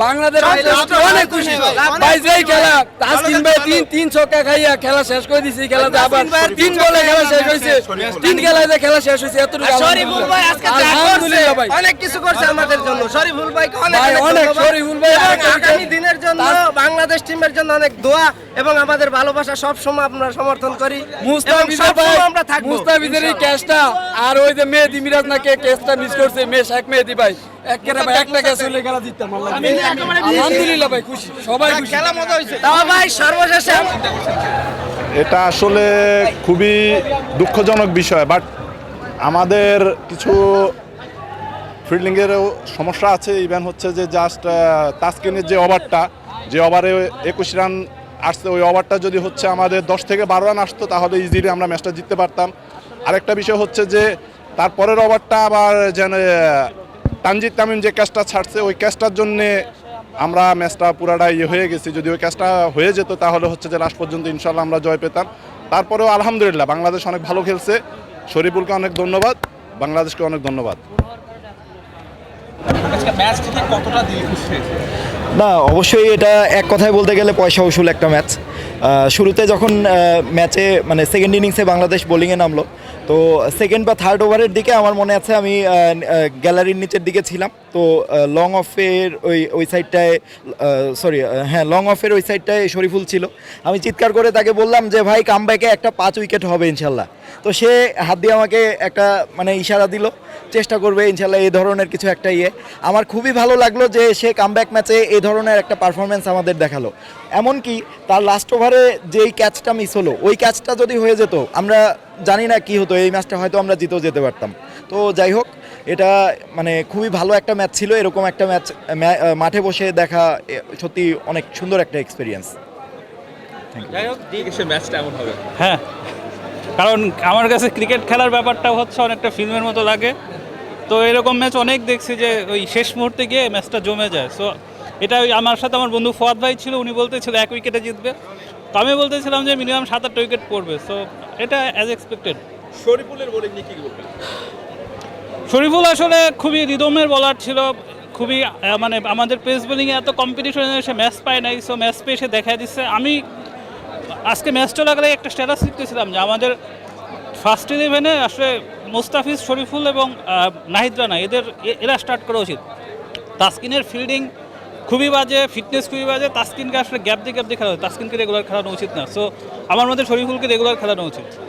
বাংলাদেশ অনেক খুশি ভাই। যেই খেলা তাসকিন ভাই তিন ছক্কা খাইয়া খেলা শেষ করে দিছে। এই খেলাতে আবার 3 বলে খেলা শেষ হয়েছে, 3 খেলায় খেলা শেষ হয়েছে। এতটুকু শরীফুল ভাই আজকে আলহামদুলিল্লাহ ভাই, অনেক কিছু করছে আমাদের জন্য। শরীফুল ভাইকে ভাই অনেক শরীফুল ভাই আগামী দিনের জন্য বাংলাদেশ টিমের জন্য অনেক দোয়া এবং আমাদের ভালোবাসা সব সময় আমরা সমর্থন করি। মুস্তাফিজের ভাই, আমরা থাকবো মুস্তাফিজের এই ক্যাচটা আর ওই যে মেহেদী মিরাজ নাকি ক্যাচটা মিস করছে, শেখ মেহেদী ভাই একেবারে ভাই একটা ক্যাচ হইলে খেলা জিততাম। আলহামদুলিল্লাহ ভাই খুশি, সবাই খুশি, খেলা মজা হয়েছে। তাও ভাই সর্বশেষে এটা আসলে খুবই দুঃখজনক বিষয়, বাট আমাদের কিছু ফিল্ডিংয়েরও সমস্যা আছে। ইভেন হচ্ছে যে জাস্ট তাসকিনের যে ওভারটা, যে ওভারে 21 রান আসছে, ওই ওভারটা যদি হচ্ছে আমাদের 10 থেকে 12 রান আসতো তাহলে ইজিলি আমরা ম্যাচটা জিততে পারতাম। আরেকটা বিষয় হচ্ছে যে তারপরের ওভারটা আবার যেন তানজিদ তামিম যে ক্যাচটা ছাড়ছে, ওই ক্যাচটার জন্যে আমরা ম্যাচটা পুরাটা হয়ে গেছি। যদি ওই ক্যাচটা হয়ে যেত তাহলে হচ্ছে যে লাস্ট পর্যন্ত ইনশাল্লাহ আমরা জয় পেতাম। তারপরেও আলহামদুলিল্লাহ বাংলাদেশ অনেক ভালো খেলছে। শরীফুলকে অনেক ধন্যবাদ, বাংলাদেশকে অনেক ধন্যবাদ। না, অবশ্যই এটা এক কথায় বলতে গেলে পয়সা উসুল একটা ম্যাচ। শুরুতে যখন ম্যাচে মানে সেকেন্ড ইনিংসে বাংলাদেশ বোলিংয়ে নামলো, তো সেকেন্ড বা থার্ড ওভারের দিকে আমার মনে আছে আমি গ্যালারির নিচের দিকে ছিলাম। তো লং অফের ওই সাইডটায় লং অফের ওই সাইডটায় শরীফুল ছিল। আমি চিৎকার করে তাকে বললাম যে ভাই কামব্যাকে একটা 5 উইকেট হবে ইনশাল্লাহ। তো সে হাত দিয়ে আমাকে একটা মানে ইশারা দিল, চেষ্টা করবে ইনশাল্লাহ এই ধরনের কিছু একটা আমার খুবই ভালো লাগলো যে সে কামব্যাক ম্যাচে এই ধরনের একটা পারফরমেন্স আমাদের দেখালো। এমনকি তার লাস্ট ওভারে যেই ক্যাচটা মিস হলো, ওই ক্যাচটা যদি হয়ে যেত আমরা জানি না কি হতো, এই ম্যাচটা হয়তো আমরা জিতেও যেতে পারতাম। তো যাই হোক, এটা মানে খুবই ভালো একটা ম্যাচ ছিল। এরকম একটা ম্যাচ মাঠে বসে দেখা সত্যি অনেক সুন্দর একটা এক্সপিরিয়েন্স। যাই হোক, ম্যাচটা এমন হবে। হ্যাঁ, কারণ আমার কাছে ক্রিকেট খেলার ব্যাপারটা হচ্ছে অনেকটা ফিল্মের মতো লাগে। তো এরকম ম্যাচ অনেক দেখছি যে ওই শেষ মুহূর্তে গিয়ে ম্যাচটা জমে যায়। সো এটা আমার সাথে আমার বন্ধু ফুয়াদ ভাই ছিল, উনি বলতেছিল 1 উইকেটে জিতবে। তো আমি বলতেছিলাম যে মিনিমাম 7-8 উইকেট পড়বে। সো এটা অ্যাজ এক্সপেক্টেড। শরীফুলের বোলিং নিয়ে কি বলবেন? শরীফুল আসলে খুবই রিদমের বলার ছিল, খুবই মানে আমাদের পেস বোলিংয়ে এত কম্পিটিশনে সে ম্যাচ পায় নাই। সো ম্যাচ পেয়ে সে দেখা দিচ্ছে। আমি আজকে ম্যাচটা লাগলে একটা স্ট্যাটাস লিখতেছিলাম যে আমাদের ফার্স্ট ইলেভেনে আসলে মুস্তাফিজ, শরীফুল এবং নাহিদ রানা এরা স্টার্ট করা উচিত। তাসকিনের ফিল্ডিং খুবই বাজে, ফিটনেস খুবই বাজে। তাসকিনকে আসলে গ্যাপ দিয়ে খেলা উচিত, তাসকিনকে রেগুলার খেলানো উচিত না। সো আমার মধ্যে শরীফুলকে রেগুলার খেলানো উচিত।